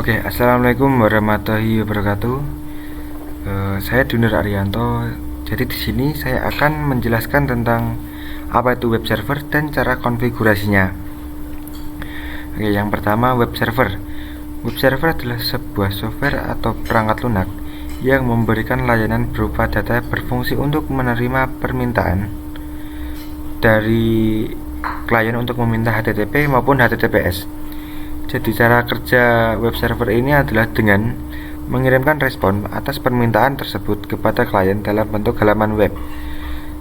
Oke, assalamualaikum warahmatullahi wabarakatuh. Saya Dunir Arianto. Jadi di sini saya akan menjelaskan tentang apa itu web server dan cara konfigurasinya. Oke, yang pertama web server. Web server adalah sebuah software atau perangkat lunak yang memberikan layanan berupa data berfungsi untuk menerima permintaan dari klien untuk meminta HTTP maupun HTTPS. Jadi cara kerja web server ini adalah dengan mengirimkan respon atas permintaan tersebut kepada klien dalam bentuk halaman web.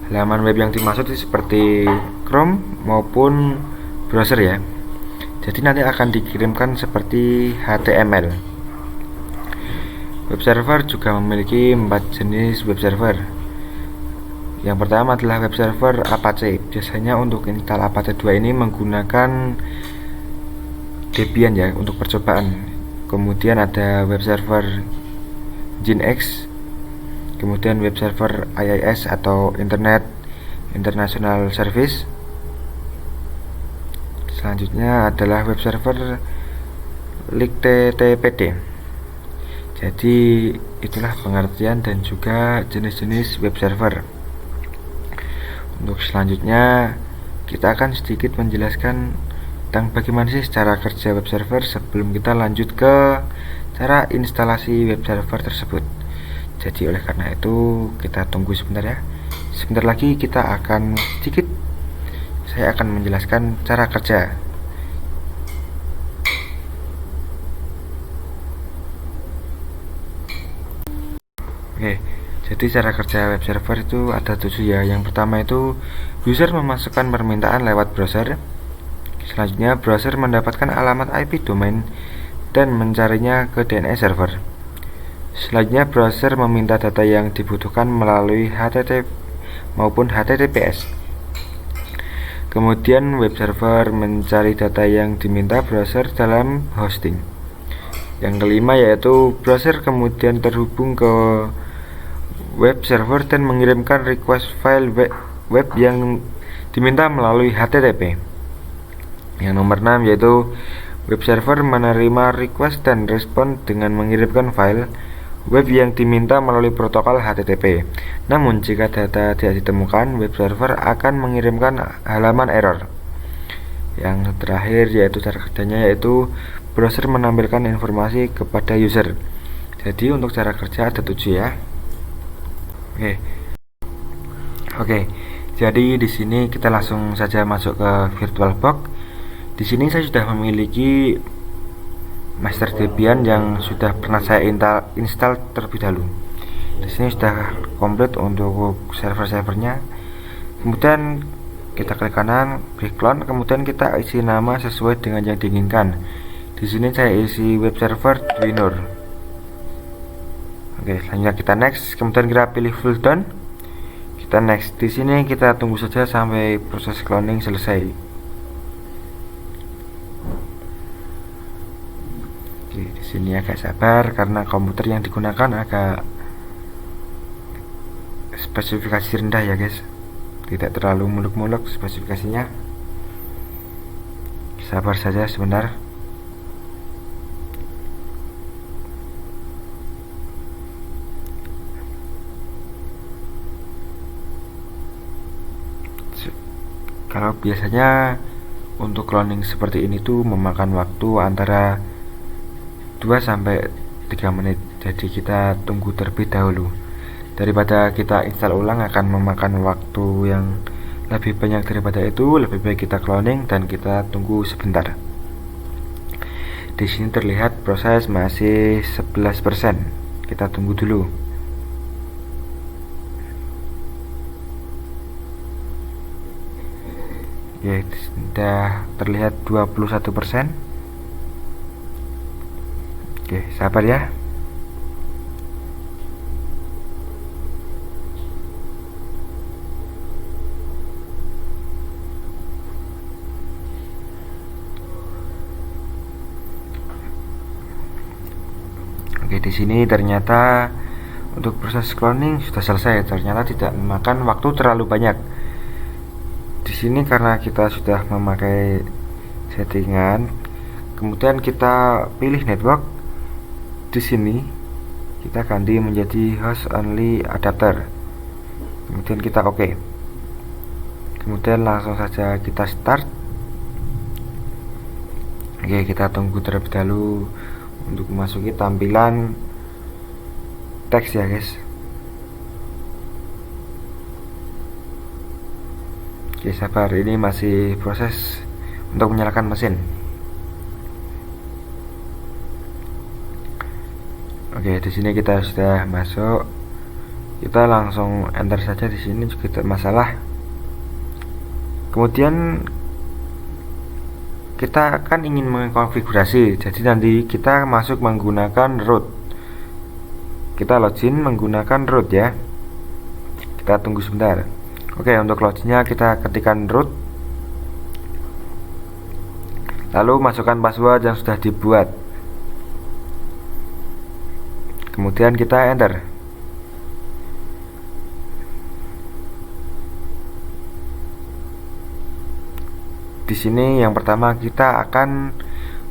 Halaman web yang dimaksud seperti Chrome maupun browser ya. Jadi nanti akan dikirimkan seperti HTML. Web server juga memiliki 4 jenis web server. Yang pertama adalah web server Apache. Biasanya untuk install Apache 2 ini menggunakan Debian ya untuk percobaan. Kemudian ada web server Nginx, kemudian web server IIS atau Internet International Service. Selanjutnya adalah web server LinkTTPD. Jadi itulah pengertian dan juga jenis-jenis web server. Untuk selanjutnya kita akan sedikit menjelaskan tentang bagaimana sih cara kerja web server sebelum kita lanjut ke cara instalasi web server tersebut. Jadi oleh karena itu kita tunggu sebentar ya. Sebentar lagi saya akan menjelaskan cara kerja. Oke, jadi cara kerja web server itu ada 7 ya. Yang pertama itu user memasukkan permintaan lewat browser. Selanjutnya, browser mendapatkan alamat IP domain dan mencarinya ke DNS server. Selanjutnya, browser meminta data yang dibutuhkan melalui HTTP maupun HTTPS. Kemudian, web server mencari data yang diminta browser dalam hosting. Yang kelima yaitu browser kemudian terhubung ke web server dan mengirimkan request file web yang diminta melalui HTTP. Yang nomor 6 yaitu web server menerima request dan respon dengan mengirimkan file web yang diminta melalui protokol HTTP. Namun jika data tidak ditemukan, web server akan mengirimkan halaman error. Yang terakhir yaitu cara kerjanya yaitu browser menampilkan informasi kepada user. Jadi untuk cara kerja ada 7 ya. Oke. Jadi di sini kita langsung saja masuk ke VirtualBox. Di sini saya sudah memiliki master Debian yang sudah pernah saya install terlebih dahulu. Di sini sudah komplit untuk server-servernya. Kemudian kita klik kanan, klik clone, kemudian kita isi nama sesuai dengan yang diinginkan. Di sini saya isi web server Dwinur. Oke, selanjutnya kita next, kemudian kita pilih full done. Kita next. Di sini kita tunggu saja sampai proses cloning selesai. Di sini agak sabar karena komputer yang digunakan agak spesifikasi rendah ya guys, tidak terlalu muluk-muluk spesifikasinya. Sabar saja sebentar. Kalau biasanya untuk cloning seperti ini tuh memakan waktu antara 2-3 menit. Jadi kita tunggu terlebih dahulu. Daripada kita install ulang akan memakan waktu yang lebih banyak daripada itu, lebih baik kita cloning dan kita tunggu sebentar. Di sini terlihat proses masih 11%. Kita tunggu dulu. Ya, sudah terlihat 21%. Oke, sabar ya. Oke, di sini ternyata untuk proses cloning sudah selesai. Ternyata tidak memakan waktu terlalu banyak. Di sini karena kita sudah memakai settingan, kemudian kita pilih network. di sini kita ganti menjadi host only adapter, kemudian kita oke. Kemudian langsung saja kita start. Oke, kita tunggu terlebih dahulu untuk memasuki tampilan teks ya guys. Oke, sabar, ini masih proses untuk menyalakan mesin. Oke, di sini kita sudah masuk. Kita langsung enter saja di sini juga tidak masalah. Kemudian kita akan ingin mengkonfigurasi, jadi nanti kita masuk menggunakan root. Kita login menggunakan root ya. Kita tunggu sebentar. Oke, untuk loginnya kita ketikkan root, lalu masukkan password yang sudah dibuat, kemudian kita enter. Di sini yang pertama kita akan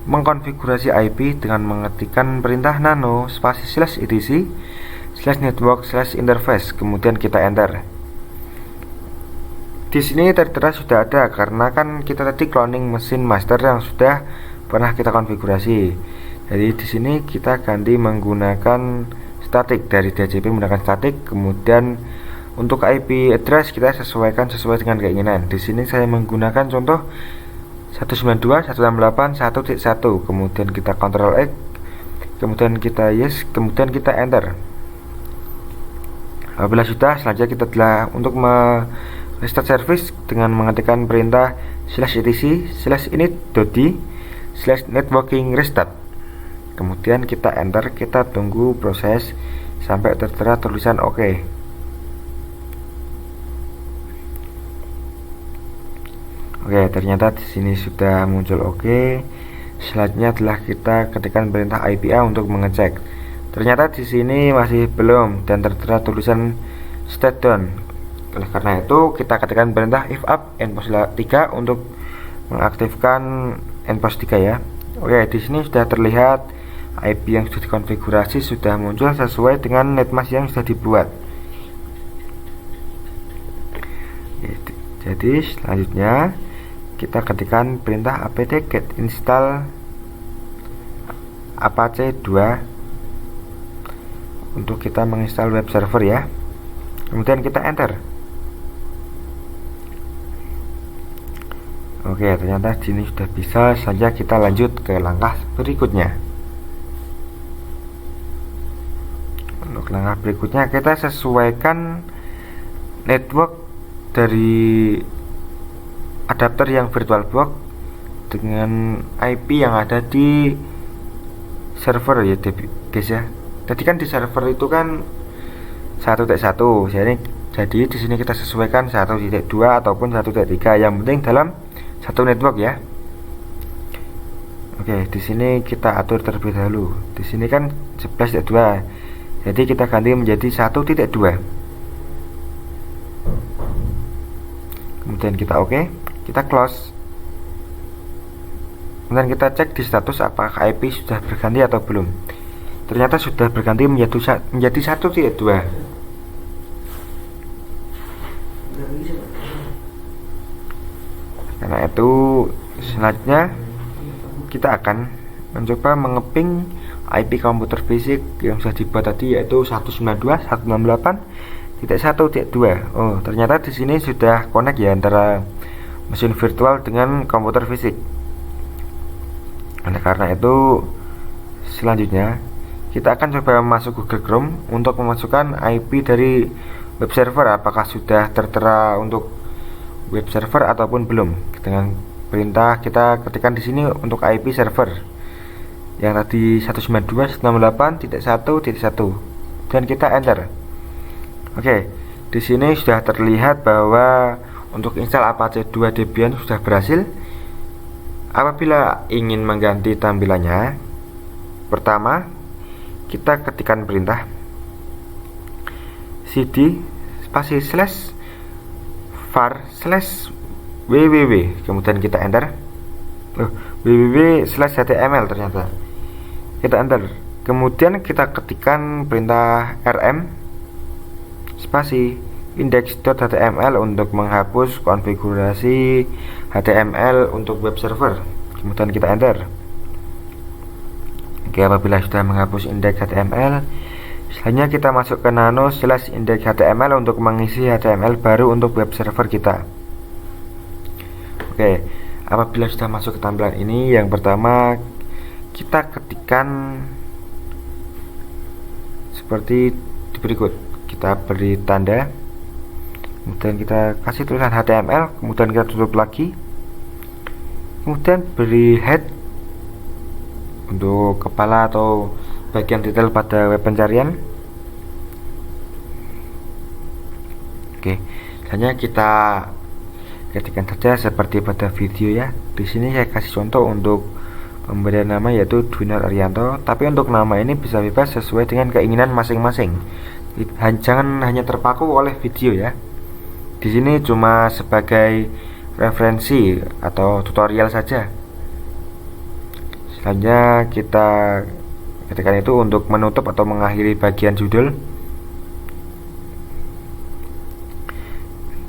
mengkonfigurasi IP dengan mengetikkan perintah nano spasi /etc/network/interface, kemudian kita enter. Di sini tertera sudah ada karena kan kita tadi cloning mesin master yang sudah pernah kita konfigurasi. Jadi di sini kita ganti menggunakan static, dari DHCP menggunakan static. Kemudian untuk IP address kita sesuaikan sesuai dengan keinginan. Di sini saya menggunakan contoh 192.168.1.1. Kemudian kita Ctrl X, kemudian kita yes, kemudian kita enter. Apabila sudah, selanjutnya kita telah untuk restart service dengan mengetikkan perintah /etc/init.d/networking restart. Kemudian kita enter, kita tunggu proses sampai tertera tulisan oke. Oke, ternyata di sini sudah muncul oke. Selanjutnya telah kita ketikkan perintah IPA untuk mengecek. Ternyata di sini masih belum dan tertera tulisan state down. Oleh karena itu kita ketikkan perintah if up endpost 3 untuk mengaktifkan endpost 3 ya. Oke, di sini sudah terlihat IP yang sudah dikonfigurasi sudah muncul sesuai dengan netmask yang sudah dibuat. Jadi selanjutnya kita ketikkan perintah apt get install apache 2 untuk kita menginstal web server ya. Kemudian kita enter. Oke, ternyata di sini sudah bisa. Saja kita lanjut ke langkah berikutnya. Untuk langkah berikutnya kita sesuaikan network dari adapter yang VirtualBox dengan IP yang ada di server ya guys ya. Tadi kan di server itu kan 1.1, jadi di sini kita sesuaikan 1.2 ataupun 1.3, yang penting dalam satu network ya. Oke, di sini kita atur terlebih dahulu. Di sini kan 11.2, jadi kita ganti menjadi 1.2. Kemudian kita oke, kita close. Kemudian kita cek di status apakah IP sudah berganti atau belum. Ternyata sudah berganti menjadi 1.2. Karena itu selanjutnya kita akan mencoba mengeping IP komputer fisik yang sudah dibuat tadi, yaitu 192.168.1.2. Oh, ternyata di sini sudah connect ya antara mesin virtual dengan komputer fisik. Oleh karena itu selanjutnya kita akan coba masuk Google Chrome untuk memasukkan IP dari web server, apakah sudah tertera untuk web server ataupun belum. Dengan perintah kita ketikkan di sini untuk IP server yang tadi 192.168.1.1 dan kita enter. Oke, di sini sudah terlihat bahwa untuk install Apache 2 Debian sudah berhasil. Apabila ingin mengganti tampilannya, pertama kita ketikkan perintah cd spasi /var/www, kemudian kita enter. www/html, ternyata kita enter. Kemudian kita ketikkan perintah rm spasi index.html untuk menghapus konfigurasi HTML untuk web server. Kemudian kita enter. Oke, apabila sudah menghapus indeks HTML, selanjutnya kita masuk ke nano/index.html untuk mengisi HTML baru untuk web server kita. Oke, apabila sudah masuk ke tampilan ini, yang pertama kita ketikkan seperti berikut. Kita beri tanda, kemudian kita kasih tulisan HTML, kemudian kita tutup lagi, kemudian beri head untuk kepala atau bagian detail pada web pencarian. Oke, selanjutnya kita ketikkan saja seperti pada video ya. Di sini saya kasih contoh untuk pemberian nama yaitu Dwinar Arianto, tapi untuk nama ini bisa bebas sesuai dengan keinginan masing-masing. Jangan hanya terpaku oleh video ya. Di sini cuma sebagai referensi atau tutorial saja. Selanjutnya kita ketikkan itu untuk menutup atau mengakhiri bagian judul.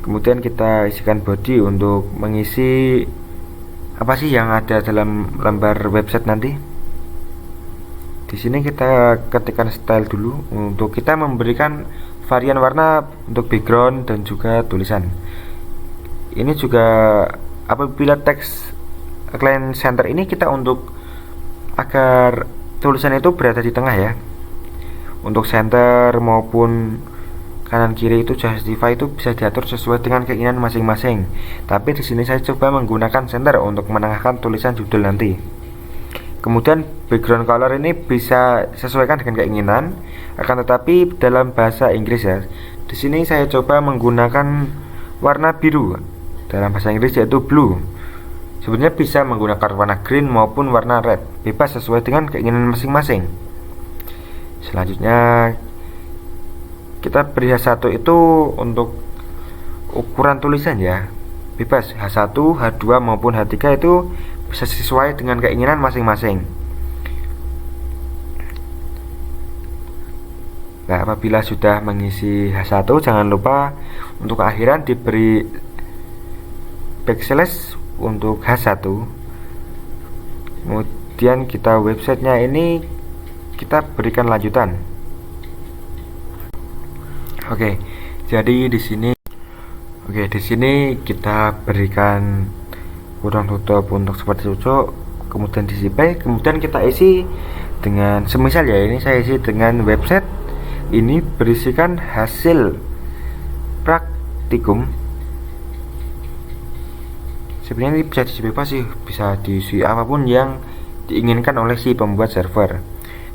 Kemudian kita isikan body untuk mengisi apa sih yang ada dalam lembar website nanti. Di sini kita ketikkan style dulu untuk kita memberikan varian warna untuk background dan juga tulisan. Ini juga apabila teks client center ini kita untuk agar tulisan itu berada di tengah ya. Untuk center maupun kanan kiri itu justify itu bisa diatur sesuai dengan keinginan masing-masing. Tapi di sini saya coba menggunakan center untuk menengahkan tulisan judul nanti. Kemudian background color ini bisa sesuaikan dengan keinginan, akan tetapi dalam bahasa Inggris ya. Di sini saya coba menggunakan warna biru. Dalam bahasa Inggris yaitu blue. Sebenarnya bisa menggunakan warna green maupun warna red, bebas sesuai dengan keinginan masing-masing. Selanjutnya kita beri H1 itu untuk ukuran tulisan ya, bebas H1, H2 maupun H3 itu bisa sesuai dengan keinginan masing-masing. Nah, apabila sudah mengisi H1, jangan lupa untuk akhiran diberi backslash untuk H1. Kemudian kita websitenya ini kita berikan lanjutan. Oke, jadi di sini kita berikan kurang tutup untuk seperti cucuk, kemudian display, kemudian kita isi dengan semisal ya ini saya isi dengan website ini berisikan hasil praktikum. Sebenarnya ini bisa diisi bebas sih, bisa diisi apapun yang diinginkan oleh si pembuat server.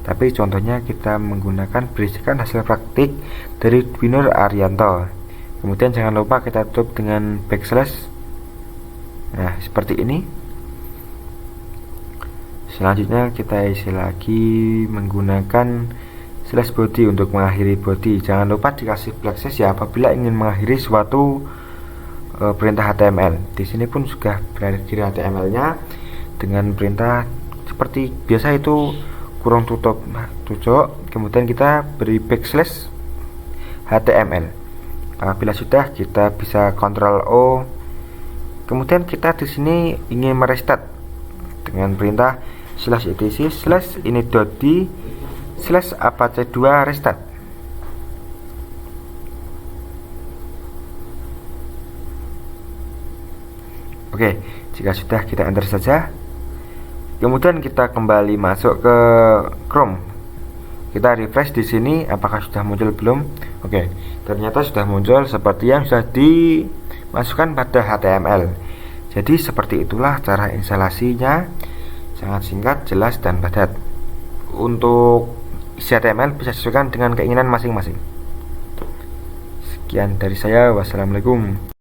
Tapi contohnya kita menggunakan berisikan hasil praktik dari Dwinar Arianto. Kemudian jangan lupa kita tutup dengan backslash. Nah, seperti ini. Selanjutnya kita isi lagi menggunakan slash body untuk mengakhiri body. Jangan lupa dikasih backslash ya apabila ingin mengakhiri suatu perintah HTML. Di sini pun sudah berakhir HTML-nya dengan perintah seperti biasa itu kurung tutup tucuk, kemudian kita beri backslash HTML. Apabila sudah, kita bisa Ctrl O. Kemudian kita di sini ingin merestart dengan perintah /etc/ini.d/apache2 restart. Oke, jika sudah kita enter saja. Kemudian kita kembali masuk ke Chrome. Kita refresh di sini apakah sudah muncul belum? Oke, ternyata sudah muncul seperti yang sudah dimasukkan pada HTML. Jadi seperti itulah cara instalasinya. Sangat singkat, jelas dan padat. Untuk isi HTML bisa disesuaikan dengan keinginan masing-masing. Sekian dari saya. Wassalamualaikum.